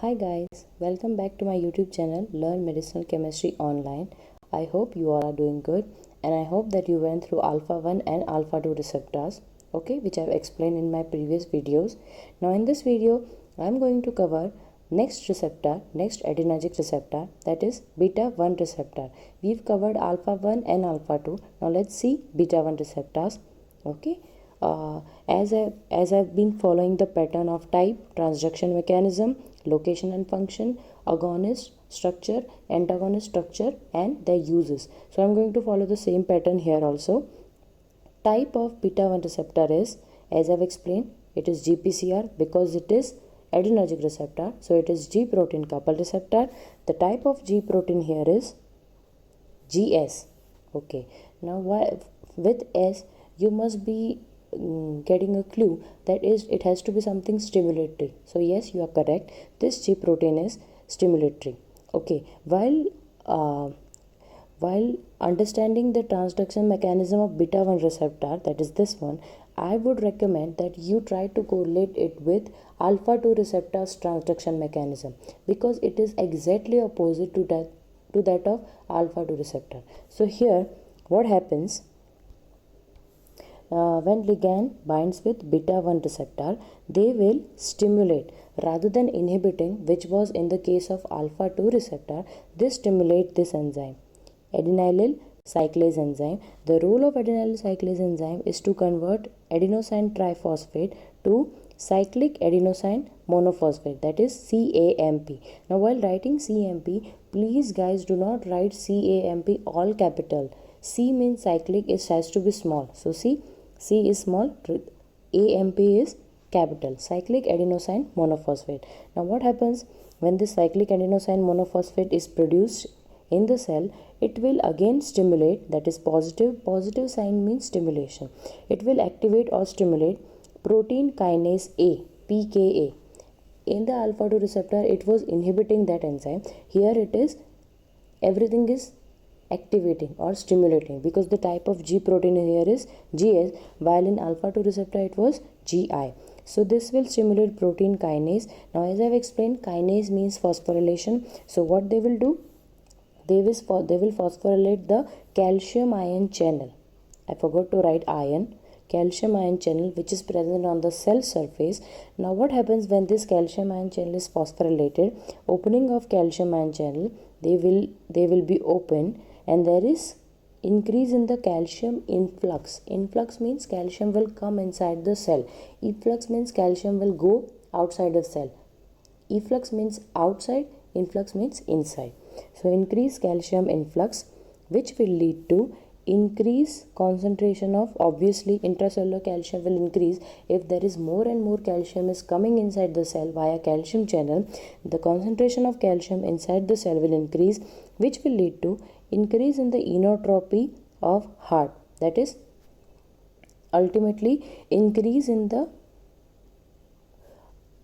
Hi guys, welcome back to my YouTube channel Learn Medicinal Chemistry Online. I hope you all are doing good and I hope that you went through alpha 1 and alpha 2 receptors, which I've explained in my previous videos. Now in this video, I'm going to cover next adrenergic receptor, that is beta 1 receptor. We've covered alpha 1 and alpha 2. Now let's see beta 1 receptors. Okay. As I've been following the pattern of type, transduction mechanism, location and function, agonist structure, antagonist structure, and their uses. So I'm going to follow the same pattern here also. Type of beta 1 receptor is, as I've explained, it is GPCR because it is adrenergic receptor. So it is G protein coupled receptor. The type of G protein here is GS. Okay. Now with S you must be getting a clue that is it has to be something stimulatory. So yes, you are correct, this G protein is stimulatory. Okay, while understanding the transduction mechanism of beta 1 receptor, that is this one, I would recommend that you try to correlate it with alpha 2 receptor's transduction mechanism because it is exactly opposite to that of alpha 2 receptor. So here what happens, when ligand binds with beta 1 receptor, they will stimulate rather than inhibiting, which was in the case of alpha 2 receptor. They stimulate this enzyme, adenylyl cyclase enzyme. The role of adenylyl cyclase enzyme is to convert adenosine triphosphate to cyclic adenosine monophosphate, that is CAMP. Now while writing CAMP, please guys do not write CAMP all capital. C means cyclic, it has to be small. So see, C is small, AMP is capital, cyclic adenosine monophosphate. Now what happens when this cyclic adenosine monophosphate is produced in the cell? It will again stimulate, that is positive sign means stimulation. It will activate or stimulate protein kinase A, PKA. In the alpha 2 receptor it was inhibiting that enzyme. Here it is, everything is activating or stimulating because the type of G protein here is GS, while in alpha 2 receptor it was GI. So this will stimulate protein kinase. Now as I have explained, kinase means phosphorylation. So what they will do, they will phosphorylate the calcium ion channel. I forgot to write ion. Calcium ion channel which is present on the cell surface. Now what happens when this calcium ion channel is phosphorylated? Opening of calcium ion channel, they will be open, and there is increase in the calcium influx. Influx means calcium will come inside the cell. Efflux means calcium will go outside the cell. Efflux means outside, influx means inside. So increase calcium influx, which will lead to increase concentration of, obviously intracellular calcium will increase. If there is more and more calcium is coming inside the cell via calcium channel, the concentration of calcium inside the cell will increase, which will lead to increase in the inotropy of heart, that is ultimately increase in the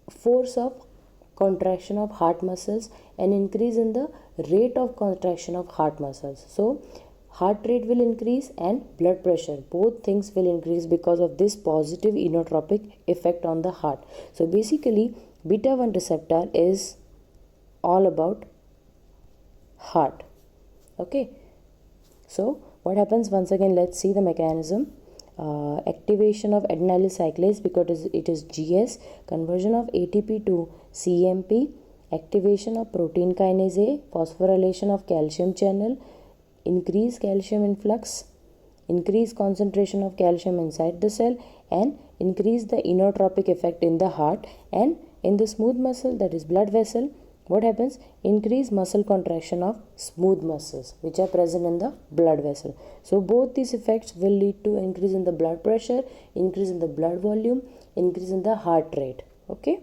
force of contraction of heart muscles and increase in the rate of contraction of heart muscles. So heart rate will increase and blood pressure, both things will increase because of this positive inotropic effect on the heart. So basically beta 1 receptor is all about heart. Okay, so what happens, once again let's see the mechanism. Activation of adenylyl cyclase because it is GS, conversion of ATP to CMP, activation of protein kinase A, phosphorylation of calcium channel, increase calcium influx, increase concentration of calcium inside the cell, and increase the inotropic effect in the heart. And in the smooth muscle, that is blood vessel, what happens? Increase muscle contraction of smooth muscles which are present in the blood vessel. So both these effects will lead to increase in the blood pressure, increase in the blood volume, increase in the heart rate. Okay,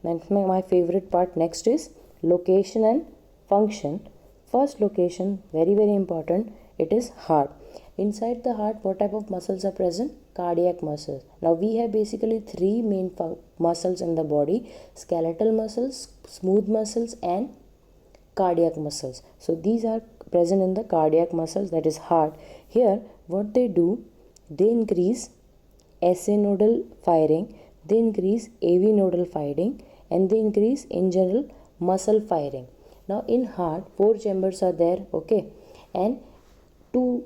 that's my favorite part. Next is location and function. First, location, very important, it is heart. Inside the heart, what type of muscles are present? Cardiac muscles. Now we have basically three main muscles in the body: skeletal muscles, smooth muscles, and cardiac muscles. So these are present in the cardiac muscles, that is heart. Here what they do, they increase SA nodal firing, they increase AV nodal firing, and they increase in general muscle firing. Now in heart, 4 chambers are there, okay, and two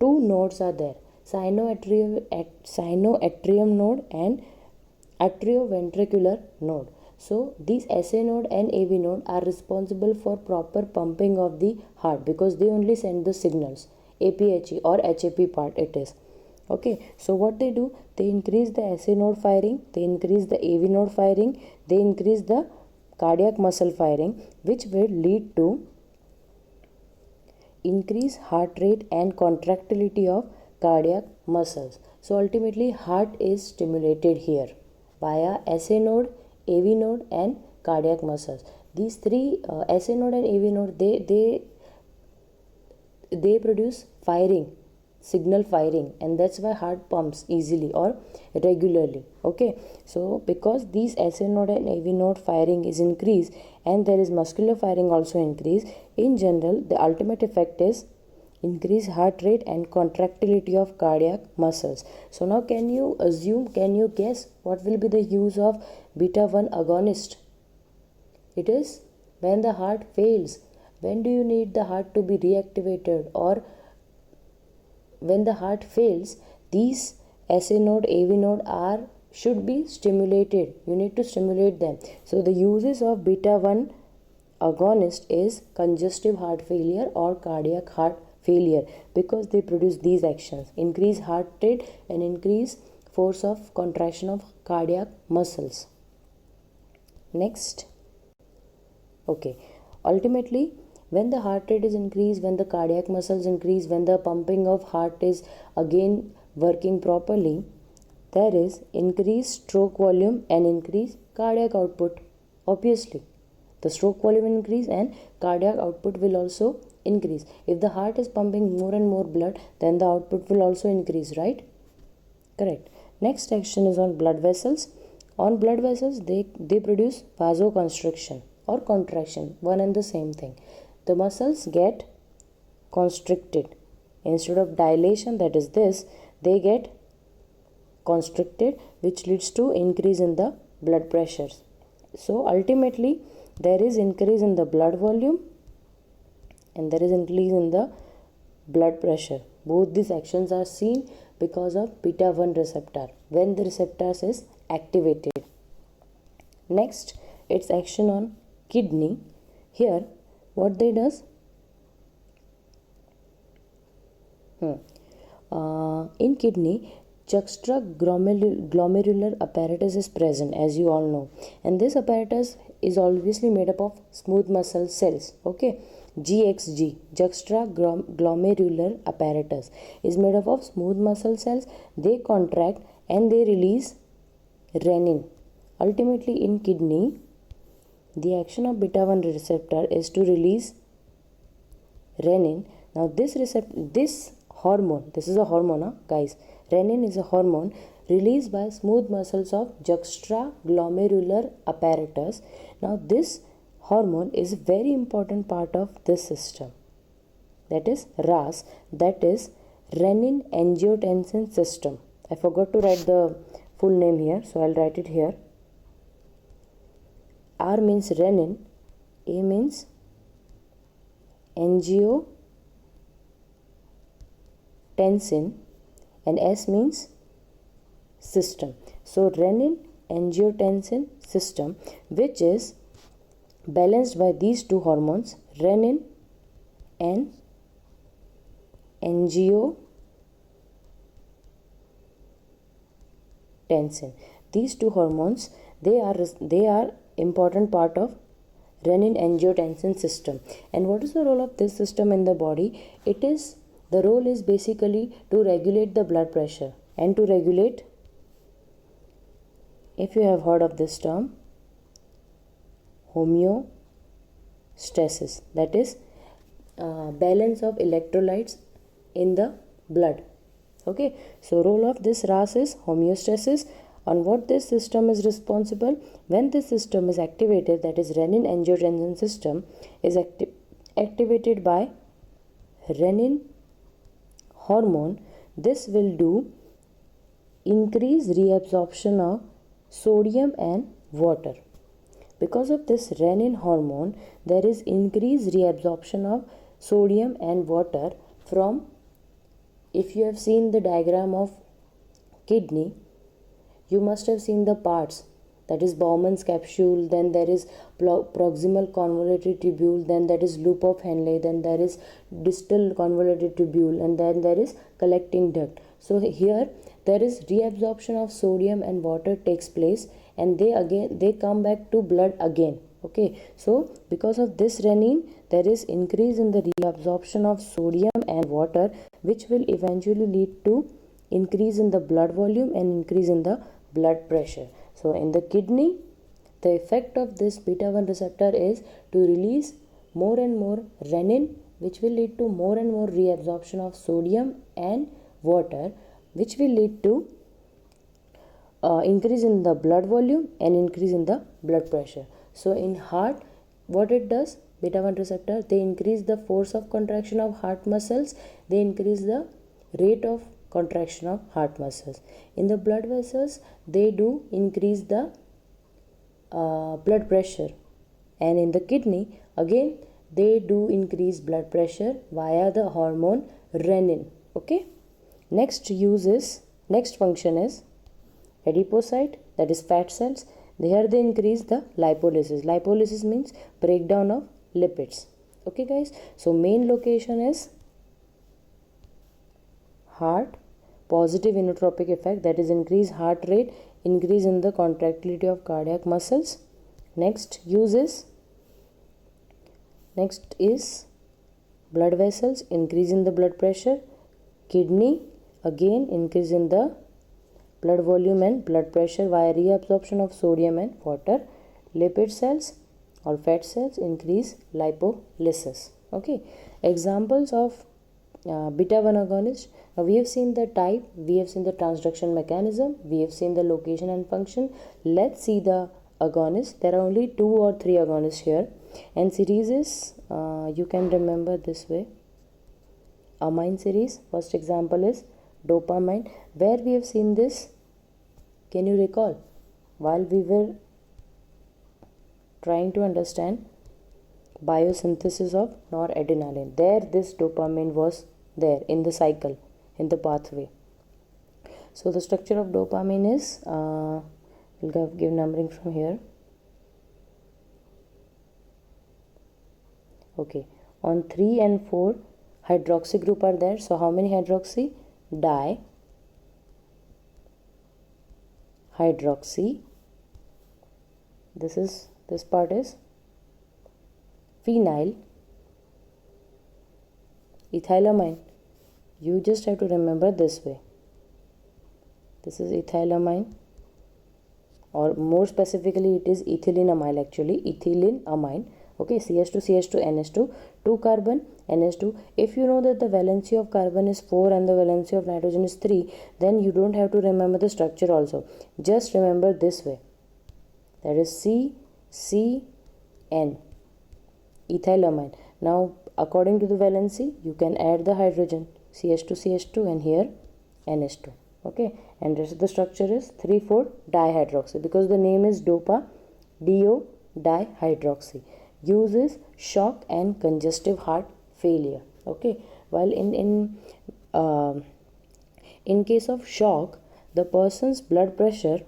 nodes are there, sinoatrium node and atrioventricular node. So these SA node and AV node are responsible for proper pumping of the heart because they only send the signals, APHE or HAP part it is. Okay, so what they do, they increase the SA node firing, they increase the AV node firing, they increase the cardiac muscle firing, which will lead to increase heart rate and contractility of cardiac muscles. So ultimately heart is stimulated here via SA node, AV node and cardiac muscles. These three SA node and AV node, they produce firing, signal firing, and that's why heart pumps easily or regularly. Okay, so because these SA node and AV node firing is increased and there is muscular firing also increase, in general the ultimate effect is increase heart rate and contractility of cardiac muscles. So now can you guess what will be the use of beta 1 agonist? It is when the heart fails. When do you need the heart to be reactivated, or when the heart fails, these SA node, AV node should be stimulated. You need to stimulate them. So the uses of beta 1 agonist is congestive heart failure or cardiac heart failure, because they produce these actions: increase heart rate and increase force of contraction of cardiac muscles. Next, okay, ultimately when the heart rate is increased, when the cardiac muscles increase, when the pumping of heart is again working properly, there is increased stroke volume and increased cardiac output. Obviously the stroke volume increase and cardiac output will also increase. If the heart is pumping more and more blood, then the output will also increase, right? Correct. Next action is on blood vessels. On blood vessels, they produce vasoconstriction or contraction, one and the same thing. The muscles get constricted. Instead of dilation, that is this, they get constricted, which leads to increase in the blood pressures. So ultimately there is increase in the blood volume and there is increase in the blood pressure. Both these actions are seen because of beta 1 receptor when the receptors is activated. Next, its action on kidney. Here what they does, in kidney, juxtaglomerular apparatus is present, as you all know, and this apparatus is obviously made up of smooth muscle cells. Okay, GXG, juxtaglomerular apparatus, is made up of smooth muscle cells. They contract and they release renin. Ultimately in kidney, the action of beta 1 receptor is to release renin. Now this hormone, this is a hormone, guys. Renin is a hormone released by smooth muscles of juxtaglomerular apparatus. Now this hormone is a very important part of this system, that is RAS, that is renin angiotensin system. I forgot to write the full name here, so I'll write it here. R means renin, A means angiotensin, and S means system. So renin angiotensin system, which is balanced by these two hormones, renin and angiotensin. These two hormones, they are important part of renin angiotensin system. And what is the role of this system in the body? The role is basically to regulate the blood pressure and to regulate, if you have heard of this term, homeostasis, that is balance of electrolytes in the blood. Okay, so role of this RAS is homeostasis. On what this system is responsible? When this system is activated, that is renin angiotensin system is activated by renin hormone, this will do increase reabsorption of sodium and water. Because of this renin hormone, there is increased reabsorption of sodium and water from, if you have seen the diagram of kidney, you must have seen the parts, that is Bowman's capsule, then there is proximal convoluted tubule, then there is loop of Henle, then there is distal convoluted tubule, and then there is collecting duct. So here there is reabsorption of sodium and water takes place, and they come back to blood again. Okay, so because of this renin, there is increase in the reabsorption of sodium and water, which will eventually lead to increase in the blood volume and increase in the blood pressure. So in the kidney, the effect of this beta-1 receptor is to release more and more renin, which will lead to more and more reabsorption of sodium and water, which will lead to increase in the blood volume and increase in the blood pressure. So in heart, what it does, beta-1 receptor, they increase the force of contraction of heart muscles, they increase the rate of contraction of heart muscles. In the blood vessels, they do increase the blood pressure, and in the kidney, again they do increase blood pressure via the hormone renin. Okay, next function is adipocyte, that is fat cells. There they increase the lipolysis. Lipolysis means breakdown of lipids. Okay guys, so main location is heart, positive inotropic effect, that is increase heart rate, increase in the contractility of cardiac muscles. Next is blood vessels, increase in the blood pressure. Kidney, again increase in the blood volume and blood pressure via reabsorption of sodium and water. Lipid cells or fat cells, increase lipolysis. Okay, examples of beta-1 agonist. Now we have seen the type, we have seen the transduction mechanism, we have seen the location and function. Let's see the agonist. There are only 2 or 3 agonists here, and series is you can remember this way: amine series. First example is dopamine. Where we have seen this, can you recall? While we were trying to understand biosynthesis of noradrenaline, there this dopamine was there in the cycle, in the pathway. So the structure of dopamine is, we'll give numbering from here. Okay, on 3 and 4 hydroxy group are there. So how many hydroxy? Dihydroxy. This part is phenyl, ethylamine. You just have to remember this way. This is ethylamine, or more specifically it is ethylenamide actually, ethylenamine. Okay, CH2, CH2, NH2, 2 carbon, NH2. If you know that the valency of carbon is 4 and the valency of nitrogen is 3, then you don't have to remember the structure also. Just remember this way. That is CCN, ethylamine. Now according to the valency, you can add the hydrogen, CH2, CH2, and here NH2. Okay, and rest of the structure is 3,4 dihydroxy, because the name is DO dihydroxy. Uses shock and congestive heart failure. Okay, while in case of shock, the person's blood pressure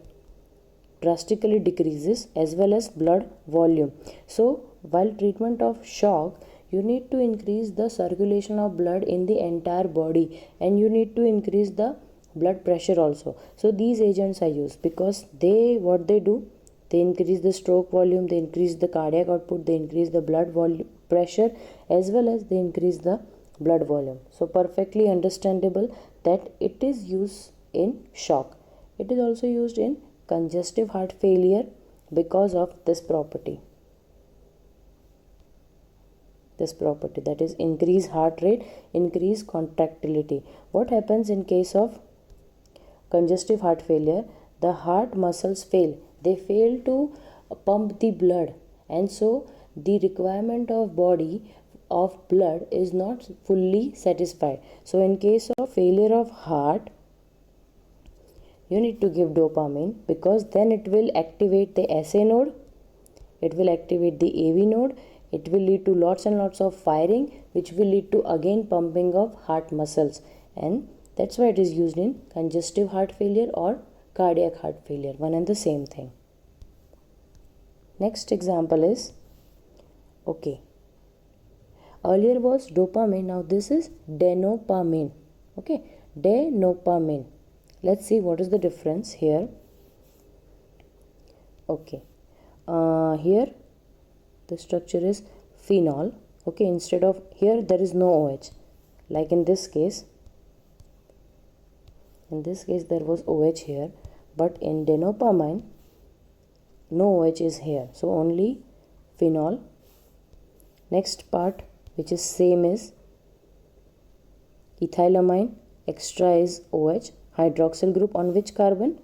drastically decreases as well as blood volume. So while treatment of shock, you need to increase the circulation of blood in the entire body, and you need to increase the blood pressure also. So these agents are used because what they do, they increase the stroke volume, they increase the cardiac output, they increase the blood volume pressure, as well as they increase the blood volume. So perfectly understandable that it is used in shock. It is also used in congestive heart failure because of this property, that is increase heart rate, increase contractility. What happens in case of congestive heart failure? The heart muscles fail, they fail to pump the blood, and so the requirement of body of blood is not fully satisfied. So in case of failure of heart, you need to give dopamine, because then it will activate the SA node, it will activate the AV node, it will lead to lots and lots of firing, which will lead to again pumping of heart muscles, and that's why it is used in congestive heart failure or cardiac heart failure, one and the same thing. Next example is, okay, earlier was dopamine, now this is denopamine. Okay, denopamine. Let's see what is the difference here. Okay, here the structure is phenol. Okay, instead of here there is no OH, like in this case there was OH here, but in denopamine no OH is here, so only phenol. Next part which is same is ethylamine, extra is OH, hydroxyl group on which carbon?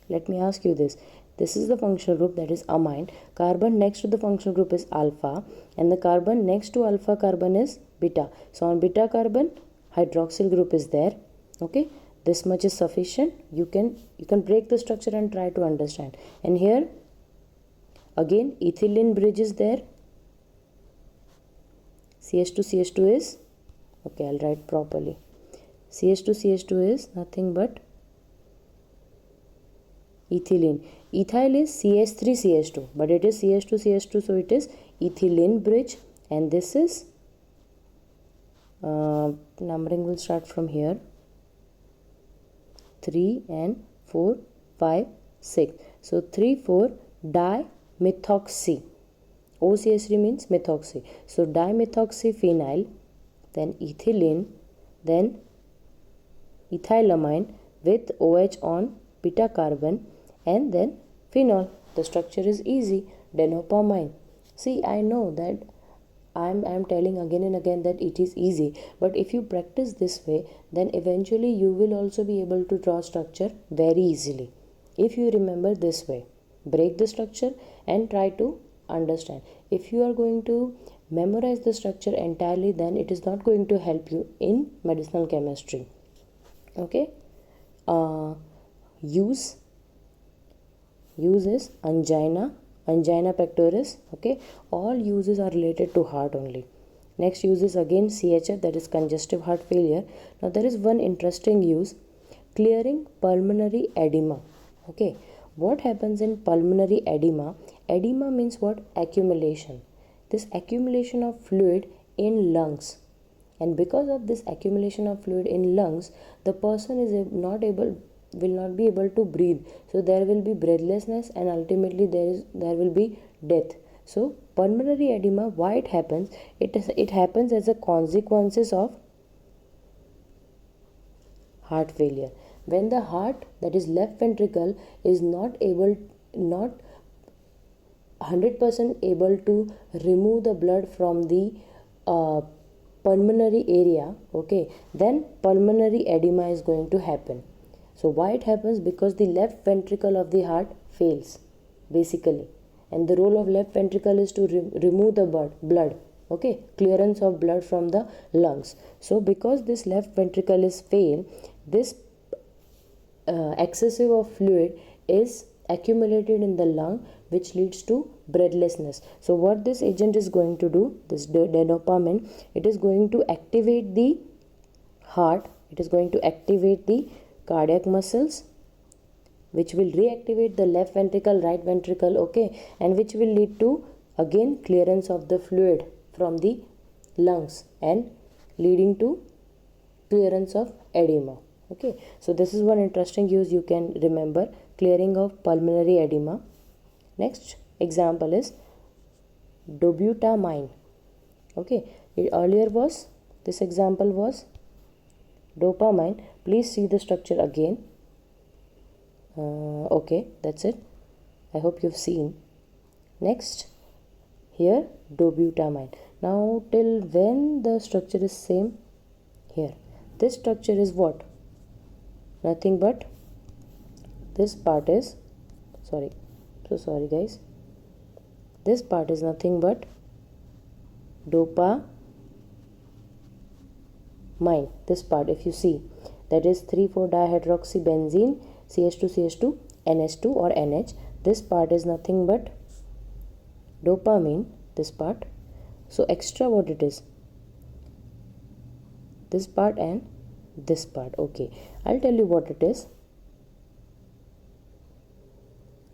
Let me ask you this. This is the functional group, that is amine. Carbon next to the functional group is alpha, and the carbon next to alpha carbon is beta. So on beta carbon, hydroxyl group is there. Okay, this much is sufficient. You can break the structure and try to understand. And here again ethylene bridge is there. CH2 is, okay, I'll write properly. CH2 is nothing but ethylene. Ethyl is CH3CH2, but it is CH2, so it is ethylene bridge, and this is numbering will start from here, 3 and 4, 5, 6. So 3, 4 dimethoxy. OCH3 means methoxy. So dimethoxyphenyl, then ethylene, then ethylamine with OH on beta carbon, and then phenol. The structure is easy, denopamine. See, I know that I'm telling again and again that it is easy, but if you practice this way, then eventually you will also be able to draw structure very easily. If you remember this way, break the structure and try to understand. If you are going to memorize the structure entirely, then it is not going to help you in medicinal chemistry. Okay, use is angina pectoris. Okay, all uses are related to heart only. Next use is again CHF, that is congestive heart failure. Now there is one interesting use, clearing pulmonary edema. Okay, what happens in pulmonary edema? Edema means what? Accumulation. This accumulation of fluid in lungs, and because of this accumulation of fluid in lungs, the person will not be able to breathe. So there will be breathlessness, and ultimately there will be death. So pulmonary edema, why it happens? It happens as a consequences of heart failure. When the heart, that is left ventricle, is not 100% able to remove the blood from the pulmonary area, okay, then pulmonary edema is going to happen. So why it happens? Because the left ventricle of the heart fails basically, and the role of left ventricle is to remove the blood, okay, clearance of blood from the lungs. So because this left ventricle is failed, this excessive of fluid is accumulated in the lung, which leads to breathlessness. So what this agent is going to do, this denopamine, it is going to activate the heart, it is going to activate the cardiac muscles, which will reactivate the left ventricle, right ventricle, okay, and which will lead to again clearance of the fluid from the lungs and leading to clearance of edema. Okay, so this is one interesting use you can remember, clearing of pulmonary edema. Next example is dobutamine. Okay, earlier was, this example was dopamine. Please see the structure again. Okay, that's it. I hope you've seen. Next, here dobutamine. Now till when the structure is same? Here, this structure is what? Nothing but this part is, sorry guys, this part is nothing but dopamine. This part, if you see, that is 3,4-dihydroxybenzene, CH2 NH2 or NH. This part is nothing but dopamine, this part. So extra what it is? This part and this part. Okay, I'll tell you what it is.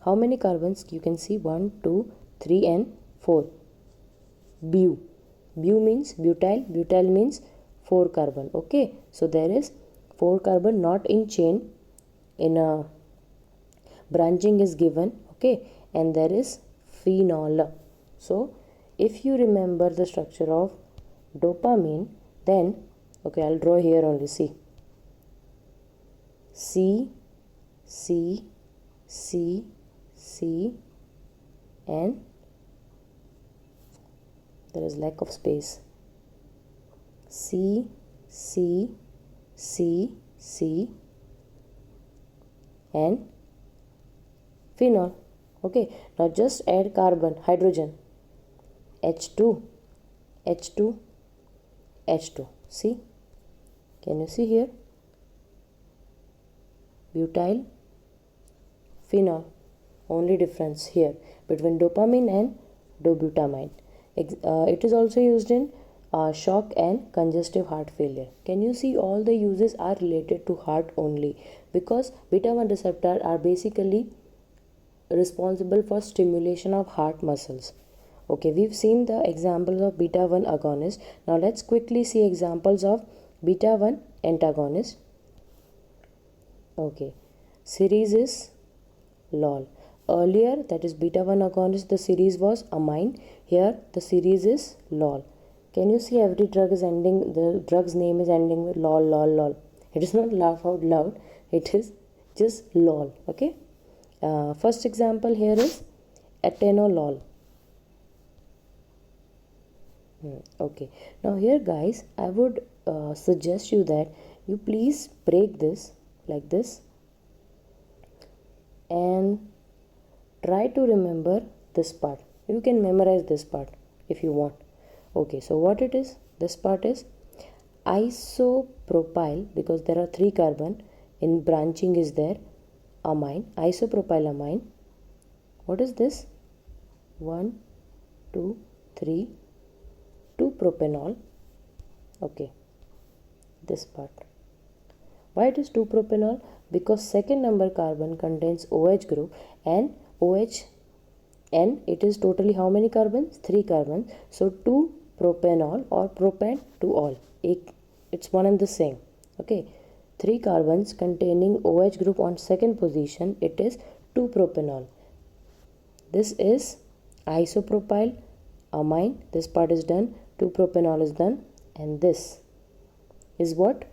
How many carbons? You can see 1, 2, 3 and 4. Bu. Bu means butyl. Butyl means 4 carbon. Okay, so there is 4 carbon, not in chain, in a branching is given. Okay, and there is phenol. So if you remember the structure of dopamine, then okay, I'll draw here only. See, C, C, C, C, and there is lack of space. C, C, C, C, and phenol. Okay, now just add carbon, hydrogen, H2, H2, H2. See, can you see here? Butyl, phenol. Only difference here between dopamine and dobutamine. It is also used in shock and congestive heart failure. Can you see all the uses are related to heart only, because beta 1 receptor are basically responsible for stimulation of heart muscles. Okay, we've seen the examples of beta 1 agonist. Now let's quickly see examples of beta 1 antagonist. Okay, series is LOL. Earlier, that is beta 1 agonist, the series was amine. Here the series is LOL. Can you see every drug is ending, the drug's name is ending with LOL, LOL, LOL. It is not laugh out loud, it is just LOL. Okay. First example here is atenolol. Okay. Now here guys, I would suggest you that you please break this like this and try to remember this part. You can memorize this part if you want. Okay, so what it is? This part is isopropyl, because there are 3 carbon in branching is there, amine, isopropylamine. What is this? 1, 2, 3, 2-propanol. Okay, this part. Why it is 2-propanol? Because second number carbon contains OH group, and OH, and it is totally how many carbons? 3 carbons. So 2-propanol or propan to all. It's one and the same. Okay, 3 carbons containing OH group on second position. It is 2-propanol. This is isopropyl amine. This part is done. 2-propanol is done, and this is what?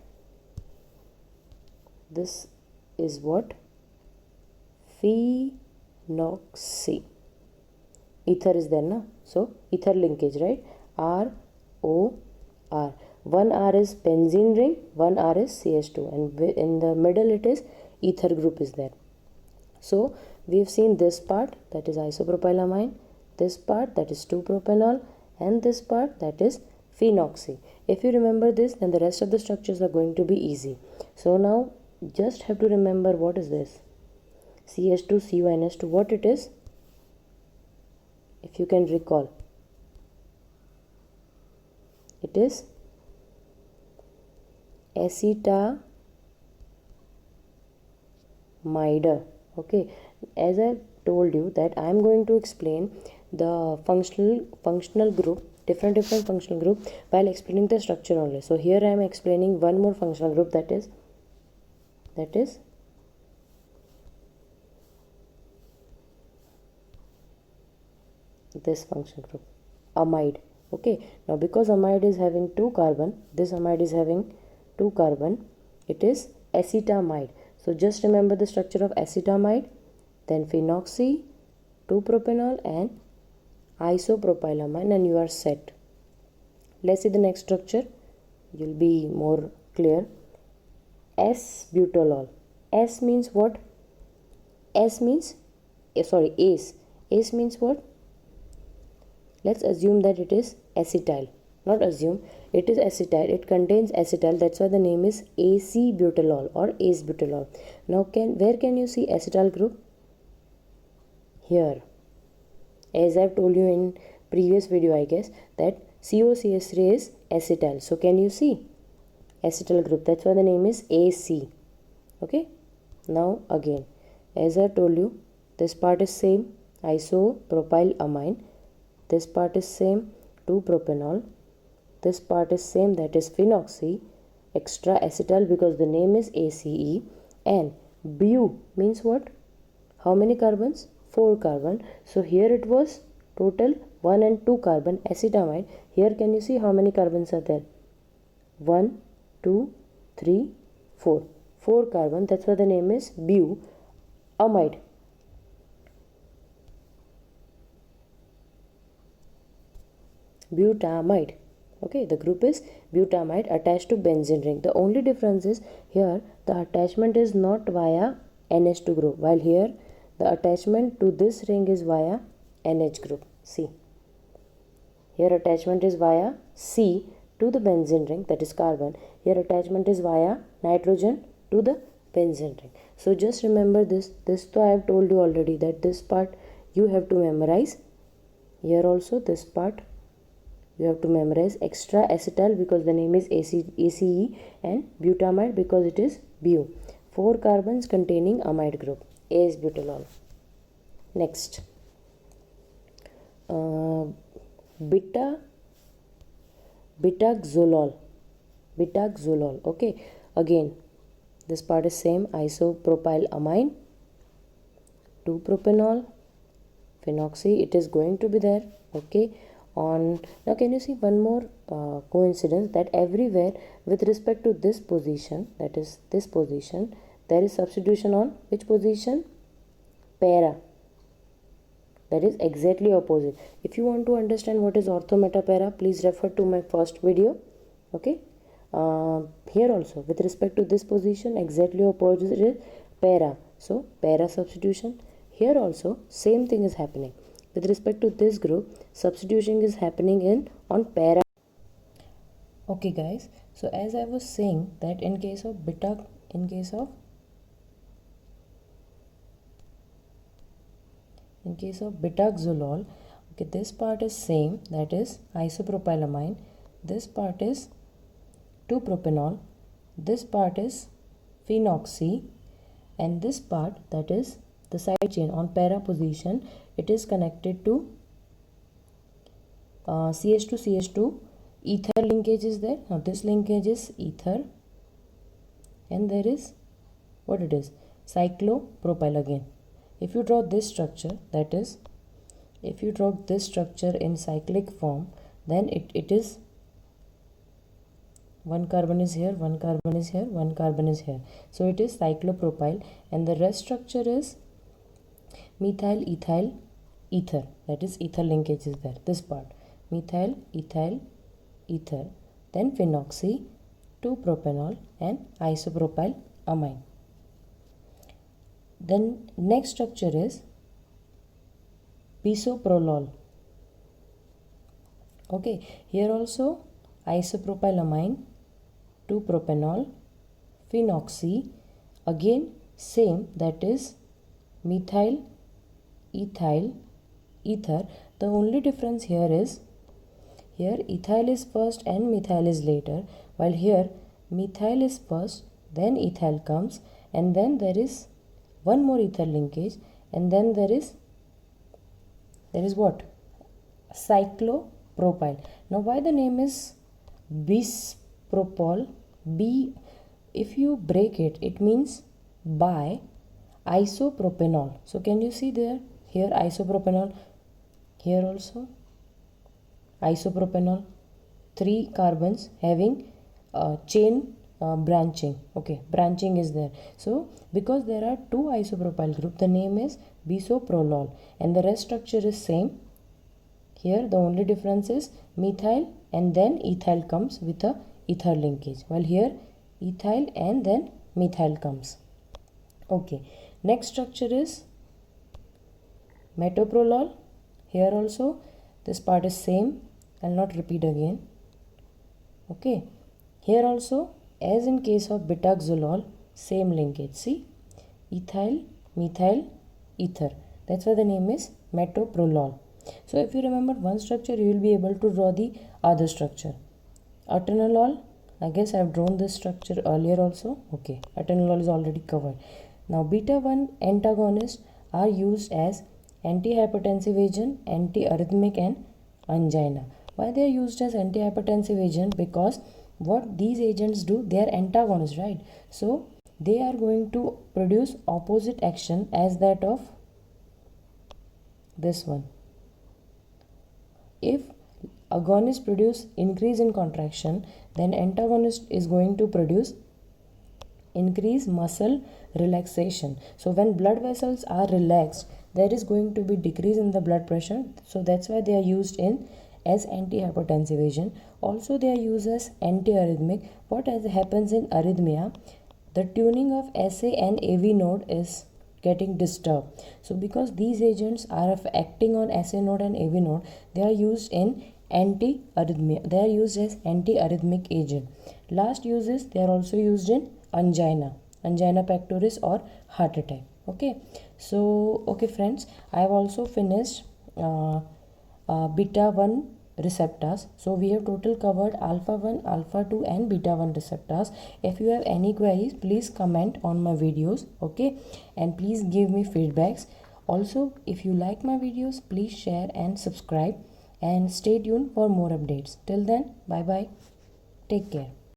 This is what? Phenoxy. Ether is there, na? So ether linkage, right? R O R. One R is benzene ring, one R is CH2, and in the middle it is ether group is there. So we've seen this part, that is isopropylamine, this part, that is 2-propanol, and this part, that is phenoxy. If you remember this, then the rest of the structures are going to be easy. So now just have to remember what is this? CH2 CONS2. What it is? If you can recall, it is acetamide. Okay, as I told you that I am going to explain the functional group, different functional group, while explaining the structure only. So here I am explaining one more functional group, that is this functional group, amide. Okay, now because amide is having 2 carbon, this amide is having 2 carbon, it is acetamide. So just remember the structure of acetamide, then phenoxy, 2-propanol, and isopropylamine, and you are set. Let's see the next structure. You'll be more clear. S-butylol. S means what? S means ACE. ACE means what? Let's assume that it is acetyl. Not assume, it is acetyl. It contains acetyl. That's why the name is AC-butylol or ACE-butylol. Now where can you see acetyl group? Here. as I've told you in previous video, I guess, that COCH3 is acetyl. So can you see acetyl group? That's why the name is AC. Okay. Now again, as I told you, this part is same, isopropylamine. This part is same, 2-propanol. This part is same, that is phenoxy, extra acetyl because the name is ACE. And bu means what? How many carbons? 4 carbon. So here it was total 1 and 2 carbon acetamide. Here can you see how many carbons are there? 1, 2, 3, 4. 4 carbon. That's why the name is bu-amide. Butamide. Okay, the group is butamide attached to benzene ring. The only difference is here the attachment is not via NH2 group, while here the attachment to this ring is via NH group. See, here attachment is via C to the benzene ring, that is carbon. Here attachment is via nitrogen to the benzene ring. So just remember this. This I have told you already that this part you have to memorize. Here also this part you have to memorize. Extra acetyl because the name is ACE, and butamide because it is bu. 4 carbons containing amide group. A is butylol. Next, betaxolol. Okay, again this part is same, isopropylamine, 2-propanol, phenoxy. It is going to be there. Okay. On now, can you see one more coincidence, that everywhere with respect to this position, that is this position, there is substitution on which position? Para. That is exactly opposite. If you want to understand what is ortho meta para, please refer to my first video. Okay. Here also with respect to this position, exactly opposite is para. So para substitution. Here also same thing is happening. With respect to this group, substitution is happening on para. Okay guys, so as I was saying that in case of betaxolol, okay, this part is same, that is isopropylamine. This part is 2-propanol. This part is phenoxy, and this part, that is the side chain on para position, it is connected to CH2 ether linkage is there. Now this linkage is ether, and there is what it is, cyclopropyl again. If you draw this structure, that is, if you draw this structure in cyclic form, then it is 1 carbon is here, 1 carbon is here, 1 carbon is here. So it is cyclopropyl, and the rest structure is methyl ethyl ether, that is ether linkage is there. This part, methyl ethyl ether, then phenoxy, 2-propanol, and isopropyl amine. Then next structure is bisoprolol. Okay, here also isopropylamine, 2-propanol, phenoxy, again same, that is methyl ethyl ether. The only difference here is, here ethyl is first and methyl is later, while here methyl is first, then ethyl comes, and then there is one more ether linkage, and then there is what? Cyclopropyl. Now why the name is bispropyl? If you break it, it means by isopropanol. So can you see there? Here isopropanol, here also isopropanol, 3 carbons having chain branching. Okay, branching is there. So because there are 2 isopropyl group, the name is bisoprolol, and the rest structure is same. Here the only difference is methyl and then ethyl comes with a ether linkage, while here ethyl and then methyl comes. Okay, next structure is metoprolol. Here also this part is same. I'll not repeat again. Okay, here also as in case of betaxolol, same linkage. See, ethyl, methyl, ether. That's why the name is metoprolol. So if you remember one structure, you will be able to draw the other structure. Atenolol, I guess I have drawn this structure earlier also. Okay, atenolol is already covered. Now beta 1 antagonists are used as antihypertensive agent, antiarrhythmic and angina. Why they are used as antihypertensive agent? Because what these agents do, they are antagonists, right? So they are going to produce opposite action as that of this one. If agonist produce increase in contraction, then antagonist is going to produce increase muscle relaxation. So when blood vessels are relaxed, there is going to be decrease in the blood pressure. So that's why they are used in as antihypertensive agent. Also they are used as antiarrhythmic. What happens in arrhythmia? The tuning of SA and AV node is getting disturbed. So because these agents are acting on SA node and AV node, they are used in antiarrhythmia. They are used as antiarrhythmic agent. Last uses, they are also used in angina pectoris or heart attack. Okay, so okay friends, I have also finished beta 1 receptors. So we have total covered alpha 1, alpha 2 and beta 1 receptors. If you have any queries, please comment on my videos. Okay, and please give me feedbacks. Also, if you like my videos, please share and subscribe and stay tuned for more updates. Till then, bye bye, take care.